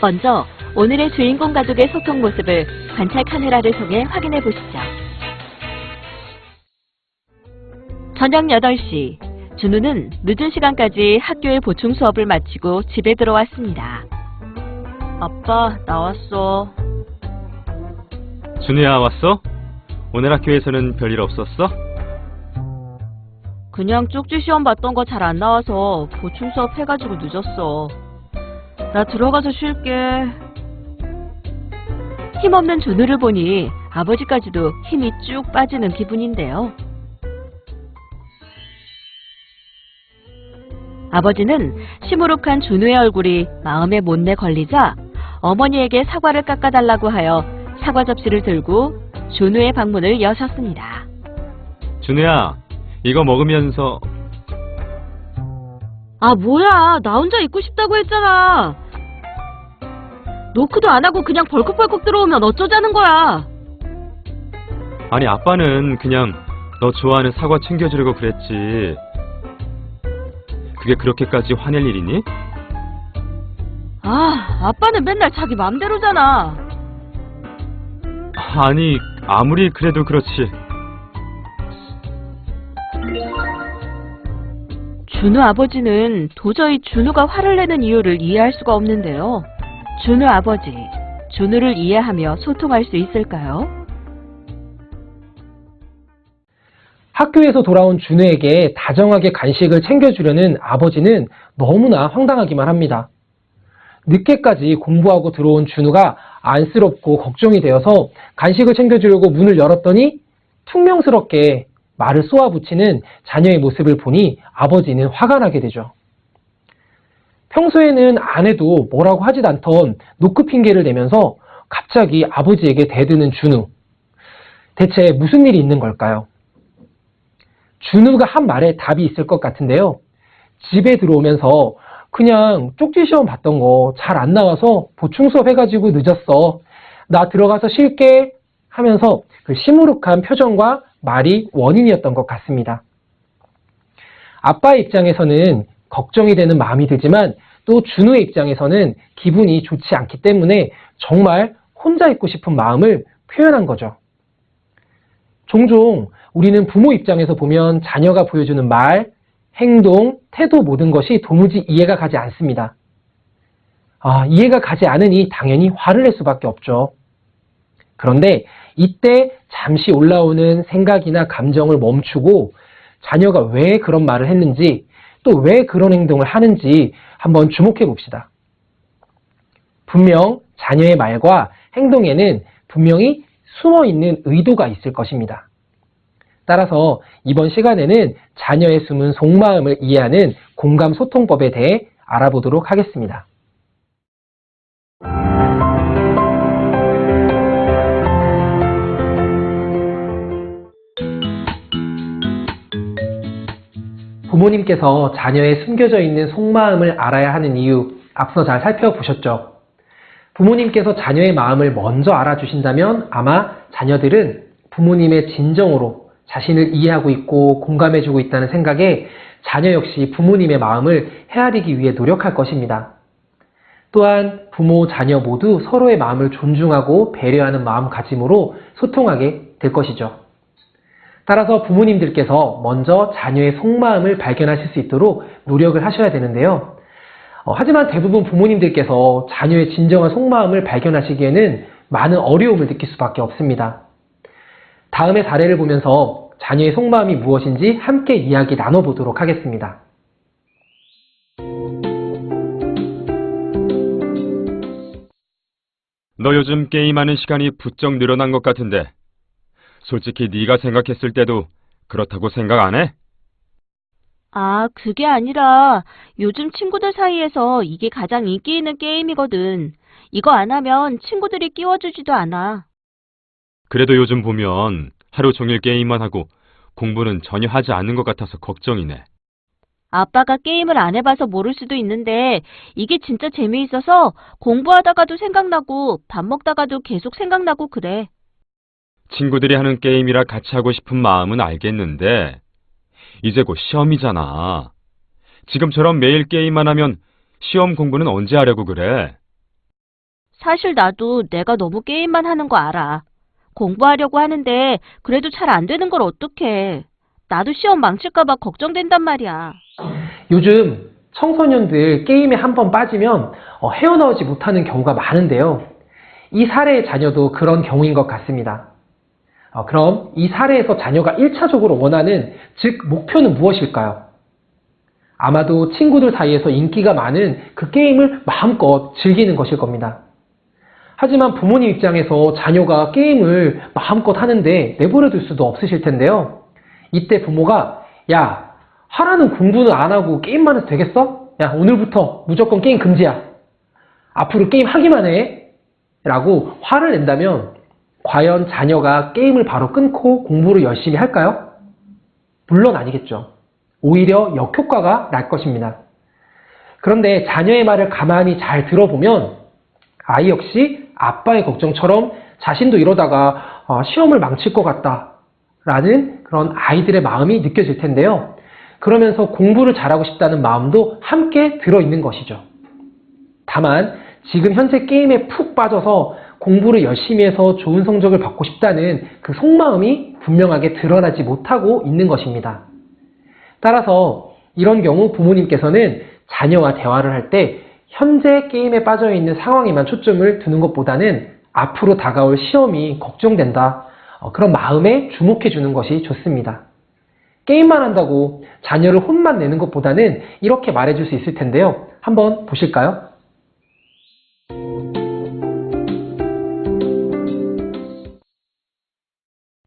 먼저 오늘의 주인공 가족의 소통 모습을 관찰 카메라를 통해 확인해 보시죠. 저녁 8시, 준우는 늦은 시간까지 학교의 보충 수업을 마치고 집에 들어왔습니다. 아빠, 나왔어. 준우야, 왔어? 오늘 학교에서는 별일 없었어? 그냥 쪽지 시험 봤던 거 잘 안 나와서 보충 수업 해가지고 늦었어. 나 들어가서 쉴게. 힘없는 준우를 보니 아버지까지도 힘이 쭉 빠지는 기분인데요. 아버지는 시무룩한 준우의 얼굴이 마음에 못내 걸리자 어머니에게 사과를 깎아달라고 하여 사과 접시를 들고 준우의 방문을 여셨습니다. 준우야, 이거 먹으면서... 아, 뭐야. 나 혼자 있고 싶다고 했잖아. 노크도 안 하고 그냥 벌컥벌컥 들어오면 어쩌자는 거야. 아니, 아빠는 그냥 너 좋아하는 사과 챙겨주려고 그랬지. 그게 그렇게까지 화낼 일이니? 아, 아빠는 맨날 자기 맘대로잖아. 아니, 아무리 그래도 그렇지. 준우 아버지는 도저히 준우가 화를 내는 이유를 이해할 수가 없는데요. 준우 아버지, 준우를 이해하며 소통할 수 있을까요? 학교에서 돌아온 준우에게 다정하게 간식을 챙겨주려는 아버지는 너무나 황당하기만 합니다. 늦게까지 공부하고 들어온 준우가 안쓰럽고 걱정이 되어서 간식을 챙겨주려고 문을 열었더니 퉁명스럽게 말을 쏘아붙이는 자녀의 모습을 보니 아버지는 화가 나게 되죠. 평소에는 안 해도 뭐라고 하지도 않던 노크 핑계를 대면서 갑자기 아버지에게 대드는 준우. 대체 무슨 일이 있는 걸까요? 준우가 한 말에 답이 있을 것 같은데요. 집에 들어오면서 그냥 쪽지 시험 봤던 거 잘 안 나와서 보충 수업 해가지고 늦었어. 나 들어가서 쉴게 하면서 그 시무룩한 표정과 말이 원인이었던 것 같습니다. 아빠의 입장에서는 걱정이 되는 마음이 들지만 또 준우의 입장에서는 기분이 좋지 않기 때문에 정말 혼자 있고 싶은 마음을 표현한 거죠. 종종 우리는 부모 입장에서 보면 자녀가 보여주는 말, 행동, 태도 모든 것이 도무지 이해가 가지 않습니다. 이해가 가지 않으니 당연히 화를 낼 수밖에 없죠. 그런데 이때 잠시 올라오는 생각이나 감정을 멈추고 자녀가 왜 그런 말을 했는지 또 왜 그런 행동을 하는지 한번 주목해 봅시다. 분명 자녀의 말과 행동에는 분명히 숨어있는 의도가 있을 것입니다. 따라서 이번 시간에는 자녀의 숨은 속마음을 이해하는 공감 소통법에 대해 알아보도록 하겠습니다. 부모님께서 자녀의 숨겨져 있는 속마음을 알아야 하는 이유, 앞서 잘 살펴보셨죠? 부모님께서 자녀의 마음을 먼저 알아주신다면 아마 자녀들은 부모님의 진정으로 자신을 이해하고 있고 공감해주고 있다는 생각에 자녀 역시 부모님의 마음을 헤아리기 위해 노력할 것입니다. 또한 부모, 자녀 모두 서로의 마음을 존중하고 배려하는 마음가짐으로 소통하게 될 것이죠. 따라서 부모님들께서 먼저 자녀의 속마음을 발견하실 수 있도록 노력을 하셔야 되는데요. 하지만 대부분 부모님들께서 자녀의 진정한 속마음을 발견하시기에는 많은 어려움을 느낄 수밖에 없습니다. 다음의 사례를 보면서 자녀의 속마음이 무엇인지 함께 이야기 나눠보도록 하겠습니다. 너 요즘 게임하는 시간이 부쩍 늘어난 것 같은데 솔직히 네가 생각했을 때도 그렇다고 생각 안 해? 아, 그게 아니라 요즘 친구들 사이에서 이게 가장 인기 있는 게임이거든. 이거 안 하면 친구들이 끼워주지도 않아. 그래도 요즘 보면 하루 종일 게임만 하고 공부는 전혀 하지 않는 것 같아서 걱정이네. 아빠가 게임을 안 해봐서 모를 수도 있는데 이게 진짜 재미있어서 공부하다가도 생각나고 밥 먹다가도 계속 생각나고 그래. 친구들이 하는 게임이라 같이 하고 싶은 마음은 알겠는데 이제 곧 시험이잖아. 지금처럼 매일 게임만 하면 시험 공부는 언제 하려고 그래? 사실 나도 내가 너무 게임만 하는 거 알아. 공부하려고 하는데 그래도 잘 안 되는 걸 어떡해. 나도 시험 망칠까 봐 걱정된단 말이야. 요즘 청소년들 게임에 한 번 빠지면 헤어나오지 못하는 경우가 많은데요. 이 사례의 자녀도 그런 경우인 것 같습니다. 그럼 이 사례에서 자녀가 1차적으로 원하는, 즉 목표는 무엇일까요? 아마도 친구들 사이에서 인기가 많은 그 게임을 마음껏 즐기는 것일 겁니다. 하지만 부모님 입장에서 자녀가 게임을 마음껏 하는데 내버려둘 수도 없으실 텐데요. 이때 부모가 야, 하라는 공부는 안 하고 게임만 해도 되겠어? 야, 오늘부터 무조건 게임 금지야. 앞으로 게임 하기만 해. 라고 화를 낸다면 과연 자녀가 게임을 바로 끊고 공부를 열심히 할까요? 물론 아니겠죠. 오히려 역효과가 날 것입니다. 그런데 자녀의 말을 가만히 잘 들어보면 아이 역시 아빠의 걱정처럼 자신도 이러다가 시험을 망칠 것 같다 라는 그런 아이들의 마음이 느껴질 텐데요. 그러면서 공부를 잘하고 싶다는 마음도 함께 들어있는 것이죠. 다만 지금 현재 게임에 푹 빠져서 공부를 열심히 해서 좋은 성적을 받고 싶다는 그 속마음이 분명하게 드러나지 못하고 있는 것입니다. 따라서 이런 경우 부모님께서는 자녀와 대화를 할 때 현재 게임에 빠져있는 상황에만 초점을 두는 것보다는 앞으로 다가올 시험이 걱정된다. 그런 마음에 주목해 주는 것이 좋습니다. 게임만 한다고 자녀를 혼만 내는 것보다는 이렇게 말해줄 수 있을 텐데요. 한번 보실까요?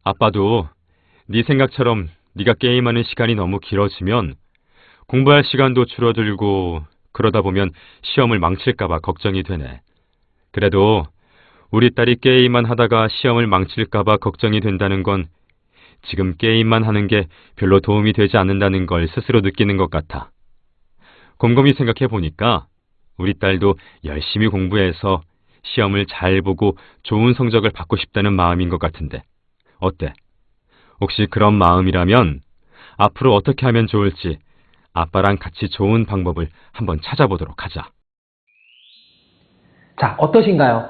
아빠도 네 생각처럼 네가 게임하는 시간이 너무 길어지면 공부할 시간도 줄어들고 그러다 보면 시험을 망칠까 봐 걱정이 되네. 그래도 우리 딸이 게임만 하다가 시험을 망칠까 봐 걱정이 된다는 건 지금 게임만 하는 게 별로 도움이 되지 않는다는 걸 스스로 느끼는 것 같아. 곰곰이 생각해 보니까 우리 딸도 열심히 공부해서 시험을 잘 보고 좋은 성적을 받고 싶다는 마음인 것 같은데 어때? 혹시 그런 마음이라면 앞으로 어떻게 하면 좋을지 아빠랑 같이 좋은 방법을 한번 찾아보도록 하자. 자, 어떠신가요?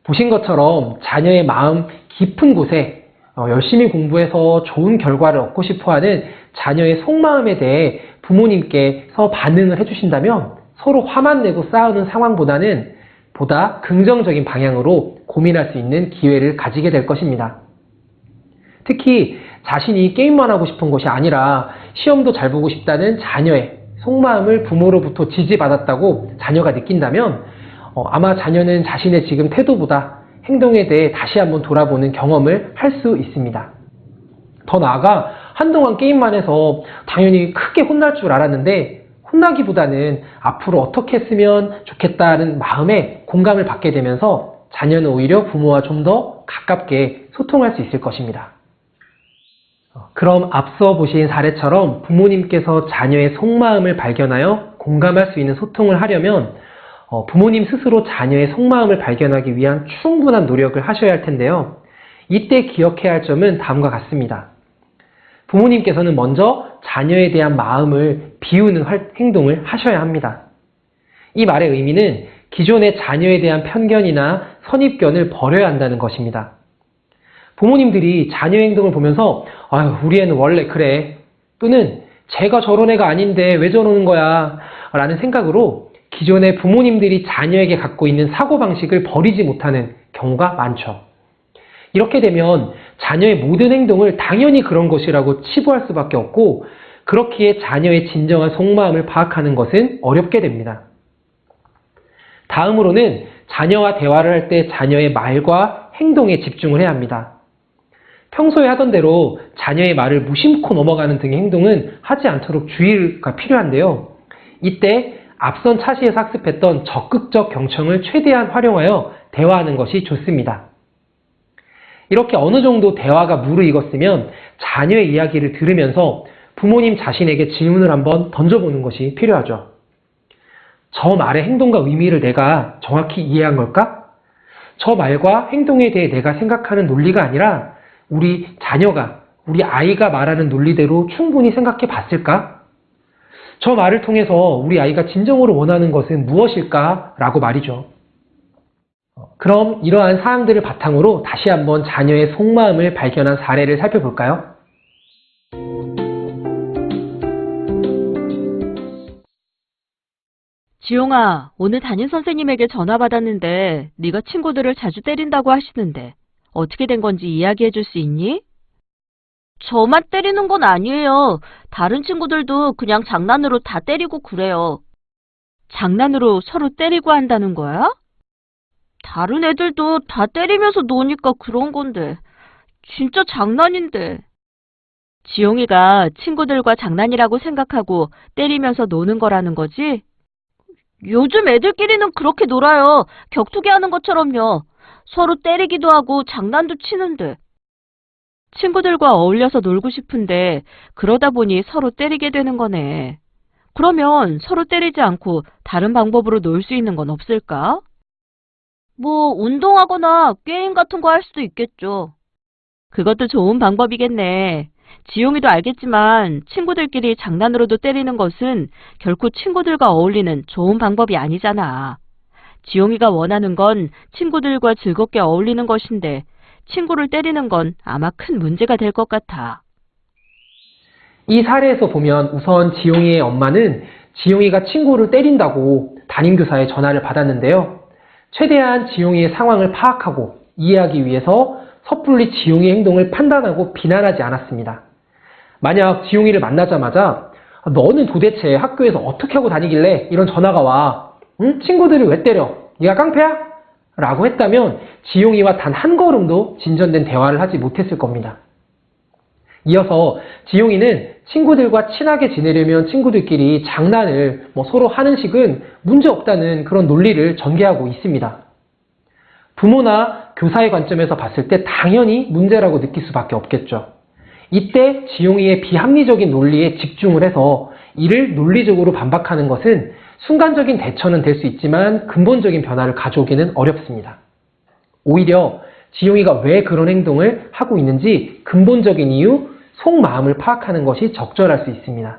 보신 것처럼 자녀의 마음 깊은 곳에 열심히 공부해서 좋은 결과를 얻고 싶어하는 자녀의 속마음에 대해 부모님께서 반응을 해주신다면 서로 화만 내고 싸우는 상황보다는 보다 긍정적인 방향으로 고민할 수 있는 기회를 가지게 될 것입니다. 특히 자신이 게임만 하고 싶은 것이 아니라 시험도 잘 보고 싶다는 자녀의 속마음을 부모로부터 지지받았다고 자녀가 느낀다면 아마 자녀는 자신의 지금 태도보다 행동에 대해 다시 한번 돌아보는 경험을 할 수 있습니다. 더 나아가 한동안 게임만 해서 당연히 크게 혼날 줄 알았는데 혼나기보다는 앞으로 어떻게 했으면 좋겠다는 마음에 공감을 받게 되면서 자녀는 오히려 부모와 좀 더 가깝게 소통할 수 있을 것입니다. 그럼 앞서 보신 사례처럼 부모님께서 자녀의 속마음을 발견하여 공감할 수 있는 소통을 하려면 부모님 스스로 자녀의 속마음을 발견하기 위한 충분한 노력을 하셔야 할 텐데요. 이때 기억해야 할 점은 다음과 같습니다. 부모님께서는 먼저 자녀에 대한 마음을 비우는 행동을 하셔야 합니다. 이 말의 의미는 기존의 자녀에 대한 편견이나 선입견을 버려야 한다는 것입니다. 부모님들이 자녀의 행동을 보면서 아유, 우리 애는 원래 그래 또는 쟤가 저런 애가 아닌데 왜 저러는 거야 라는 생각으로 기존의 부모님들이 자녀에게 갖고 있는 사고방식을 버리지 못하는 경우가 많죠. 이렇게 되면 자녀의 모든 행동을 당연히 그런 것이라고 치부할 수밖에 없고 그렇기에 자녀의 진정한 속마음을 파악하는 것은 어렵게 됩니다. 다음으로는 자녀와 대화를 할 때 자녀의 말과 행동에 집중을 해야 합니다. 평소에 하던 대로 자녀의 말을 무심코 넘어가는 등의 행동은 하지 않도록 주의가 필요한데요. 이때 앞선 차시에서 학습했던 적극적 경청을 최대한 활용하여 대화하는 것이 좋습니다. 이렇게 어느 정도 대화가 무르익었으면 자녀의 이야기를 들으면서 부모님 자신에게 질문을 한번 던져보는 것이 필요하죠. 저 말의 행동과 의미를 내가 정확히 이해한 걸까? 저 말과 행동에 대해 내가 생각하는 논리가 아니라 우리 자녀가, 우리 아이가 말하는 논리대로 충분히 생각해 봤을까? 저 말을 통해서 우리 아이가 진정으로 원하는 것은 무엇일까? 라고 말이죠. 그럼 이러한 사항들을 바탕으로 다시 한번 자녀의 속마음을 발견한 사례를 살펴볼까요? 지용아, 오늘 담임 선생님에게 전화 받았는데 네가 친구들을 자주 때린다고 하시는데 어떻게 된 건지 이야기해 줄 수 있니? 저만 때리는 건 아니에요. 다른 친구들도 그냥 장난으로 다 때리고 그래요. 장난으로 서로 때리고 한다는 거야? 다른 애들도 다 때리면서 노니까 그런 건데. 진짜 장난인데. 지용이가 친구들과 장난이라고 생각하고 때리면서 노는 거라는 거지? 요즘 애들끼리는 그렇게 놀아요. 격투기 하는 것처럼요. 서로 때리기도 하고 장난도 치는데. 친구들과 어울려서 놀고 싶은데 그러다 보니 서로 때리게 되는 거네. 그러면 서로 때리지 않고 다른 방법으로 놀 수 있는 건 없을까? 뭐 운동하거나 게임 같은 거 할 수도 있겠죠. 그것도 좋은 방법이겠네. 지용이도 알겠지만 친구들끼리 장난으로도 때리는 것은 결코 친구들과 어울리는 좋은 방법이 아니잖아. 지용이가 원하는 건 친구들과 즐겁게 어울리는 것인데 친구를 때리는 건 아마 큰 문제가 될 것 같아. 이 사례에서 보면 우선 지용이의 엄마는 지용이가 친구를 때린다고 담임교사의 전화를 받았는데요. 최대한 지용이의 상황을 파악하고 이해하기 위해서 섣불리 지용이의 행동을 판단하고 비난하지 않았습니다. 만약 지용이를 만나자마자 너는 도대체 학교에서 어떻게 하고 다니길래 이런 전화가 와? 응? 친구들을 왜 때려? 네가 깡패야? 라고 했다면 지용이와 단 한 걸음도 진전된 대화를 하지 못했을 겁니다. 이어서 지용이는 친구들과 친하게 지내려면 친구들끼리 장난을 서로 하는 식은 문제없다는 그런 논리를 전개하고 있습니다. 부모나 교사의 관점에서 봤을 때 당연히 문제라고 느낄 수밖에 없겠죠. 이때 지용이의 비합리적인 논리에 집중을 해서 이를 논리적으로 반박하는 것은 순간적인 대처는 될 수 있지만 근본적인 변화를 가져오기는 어렵습니다. 오히려 지용이가 왜 그런 행동을 하고 있는지 근본적인 이유, 속마음을 파악하는 것이 적절할 수 있습니다.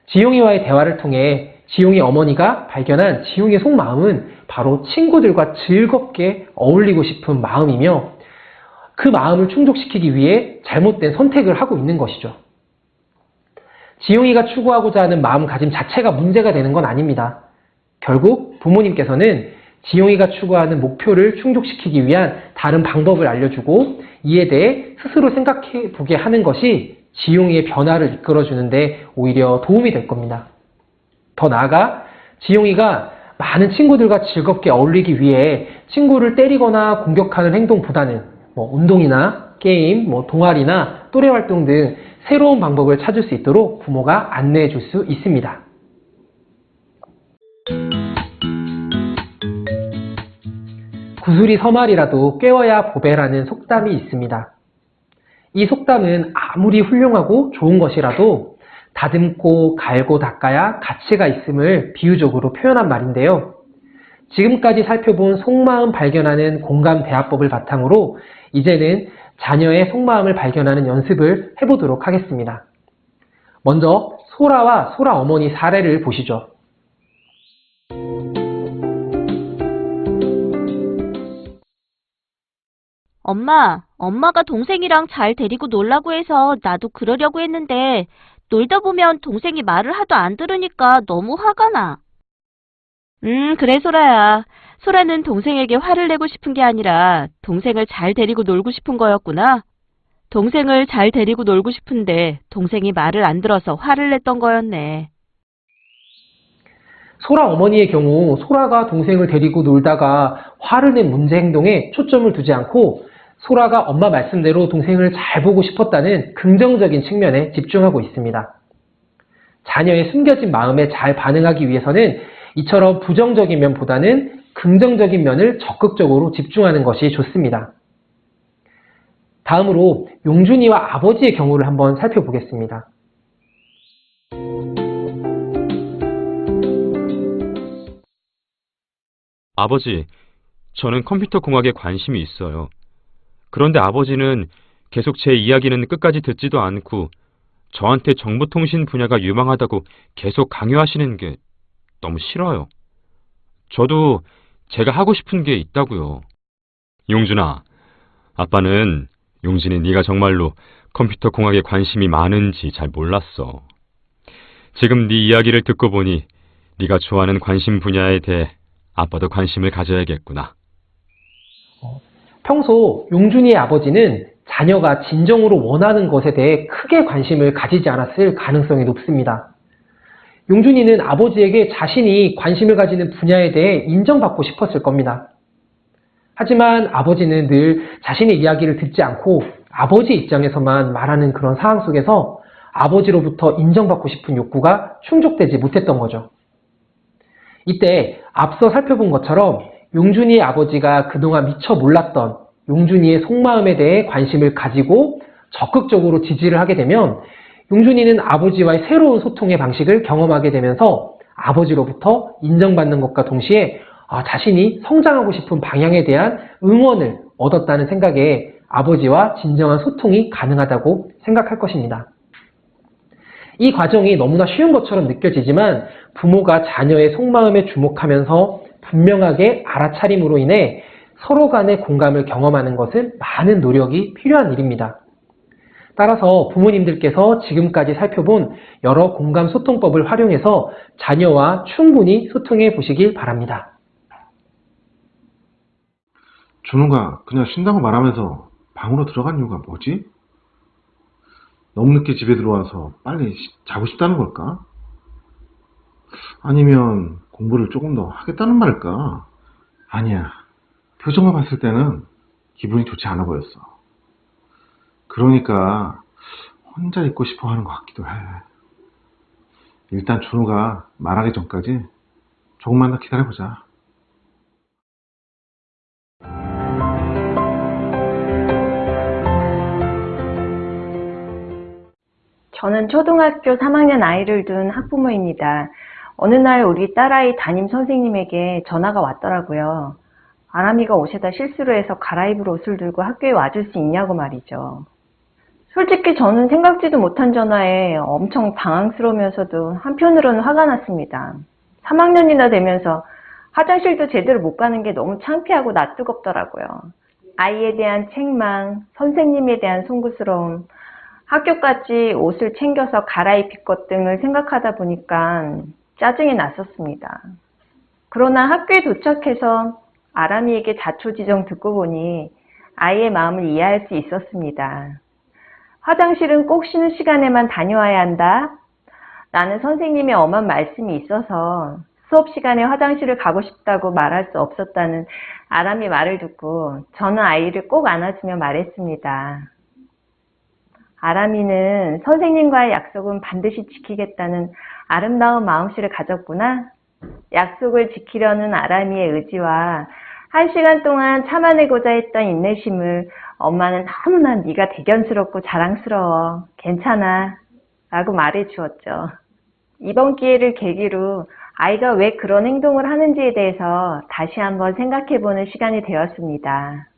지용이와의 대화를 통해 지용이 어머니가 발견한 지용이의 속마음은 바로 친구들과 즐겁게 어울리고 싶은 마음이며 그 마음을 충족시키기 위해 잘못된 선택을 하고 있는 것이죠. 지용이가 추구하고자 하는 마음가짐 자체가 문제가 되는 건 아닙니다. 결국 부모님께서는 지용이가 추구하는 목표를 충족시키기 위한 다른 방법을 알려주고 이에 대해 스스로 생각해 보게 하는 것이 지용이의 변화를 이끌어주는데 오히려 도움이 될 겁니다. 더 나아가 지용이가 많은 친구들과 즐겁게 어울리기 위해 친구를 때리거나 공격하는 행동보다는 운동이나 게임, 동아리나 또래 활동 등 새로운 방법을 찾을 수 있도록 부모가 안내해 줄 수 있습니다. 구슬이 서말이라도 꿰어야 보배라는 속담이 있습니다. 이 속담은 아무리 훌륭하고 좋은 것이라도 다듬고 갈고 닦아야 가치가 있음을 비유적으로 표현한 말인데요. 지금까지 살펴본 속마음 발견하는 공감대화법을 바탕으로 이제는 자녀의 속마음을 발견하는 연습을 해보도록 하겠습니다. 먼저 소라와 소라 어머니 사례를 보시죠. 엄마가 동생이랑 잘 데리고 놀라고 해서 나도 그러려고 했는데 놀다 보면 동생이 말을 하도 안 들으니까 너무 화가 나. 그래, 소라야. 소라는 동생에게 화를 내고 싶은 게 아니라 동생을 잘 데리고 놀고 싶은 거였구나. 동생을 잘 데리고 놀고 싶은데 동생이 말을 안 들어서 화를 냈던 거였네. 소라 어머니의 경우 소라가 동생을 데리고 놀다가 화를 낸 문제 행동에 초점을 두지 않고 소라가 엄마 말씀대로 동생을 잘 보고 싶었다는 긍정적인 측면에 집중하고 있습니다. 자녀의 숨겨진 마음에 잘 반응하기 위해서는 이처럼 부정적인 면보다는 긍정적인 면을 적극적으로 집중하는 것이 좋습니다. 다음으로 용준이와 아버지의 경우를 한번 살펴보겠습니다. 아버지, 저는 컴퓨터 공학에 관심이 있어요. 그런데 아버지는 계속 제 이야기는 끝까지 듣지도 않고 저한테 정보통신 분야가 유망하다고 계속 강요하시는 게 너무 싫어요. 저도 제가 하고 싶은 게 있다고요. 용준아, 아빠는 용진이 네가 정말로 컴퓨터 공학에 관심이 많은지 잘 몰랐어. 지금 네 이야기를 듣고 보니 네가 좋아하는 관심 분야에 대해 아빠도 관심을 가져야겠구나. 평소 용준이의 아버지는 자녀가 진정으로 원하는 것에 대해 크게 관심을 가지지 않았을 가능성이 높습니다. 용준이는 아버지에게 자신이 관심을 가지는 분야에 대해 인정받고 싶었을 겁니다. 하지만 아버지는 늘 자신의 이야기를 듣지 않고 아버지 입장에서만 말하는 그런 상황 속에서 아버지로부터 인정받고 싶은 욕구가 충족되지 못했던 거죠. 이때 앞서 살펴본 것처럼 용준이의 아버지가 그동안 미처 몰랐던 용준이의 속마음에 대해 관심을 가지고 적극적으로 지지를 하게 되면 용준이는 아버지와의 새로운 소통의 방식을 경험하게 되면서 아버지로부터 인정받는 것과 동시에 자신이 성장하고 싶은 방향에 대한 응원을 얻었다는 생각에 아버지와 진정한 소통이 가능하다고 생각할 것입니다. 이 과정이 너무나 쉬운 것처럼 느껴지지만 부모가 자녀의 속마음에 주목하면서 분명하게 알아차림으로 인해 서로 간의 공감을 경험하는 것은 많은 노력이 필요한 일입니다. 따라서 부모님들께서 지금까지 살펴본 여러 공감 소통법을 활용해서 자녀와 충분히 소통해 보시길 바랍니다. 준호가 그냥 쉰다고 말하면서 방으로 들어간 이유가 뭐지? 너무 늦게 집에 들어와서 빨리 자고 싶다는 걸까? 아니면 공부를 조금 더 하겠다는 말일까? 아니야. 표정을 봤을 때는 기분이 좋지 않아 보였어. 그러니까 혼자 있고 싶어 하는 것 같기도 해. 일단 준호가 말하기 전까지 조금만 더 기다려보자. 저는 초등학교 3학년 아이를 둔 학부모입니다. 어느 날 우리 딸아이 담임 선생님에게 전화가 왔더라고요. 아람이가 옷에다 실수로 해서 갈아입을 옷을 들고 학교에 와줄 수 있냐고 말이죠. 솔직히 저는 생각지도 못한 전화에 엄청 당황스러우면서도 한편으로는 화가 났습니다. 3학년이나 되면서 화장실도 제대로 못 가는 게 너무 창피하고 낯뜨겁더라고요. 아이에 대한 책망, 선생님에 대한 송구스러움, 학교까지 옷을 챙겨서 갈아입힐 것 등을 생각하다 보니까 짜증이 났었습니다. 그러나 학교에 도착해서 아람이에게 자초지종 듣고 보니 아이의 마음을 이해할 수 있었습니다. 화장실은 꼭 쉬는 시간에만 다녀와야 한다. 나는 선생님의 엄한 말씀이 있어서 수업 시간에 화장실을 가고 싶다고 말할 수 없었다는 아람이 말을 듣고 저는 아이를 꼭 안아주며 말했습니다. 아람이는 선생님과의 약속은 반드시 지키겠다는 아름다운 마음씨를 가졌구나. 약속을 지키려는 아람이의 의지와 1시간 동안 참아내고자 했던 인내심을 엄마는 너무나 네가 대견스럽고 자랑스러워. 괜찮아. 라고 말해주었죠. 이번 기회를 계기로 아이가 왜 그런 행동을 하는지에 대해서 다시 한번 생각해보는 시간이 되었습니다.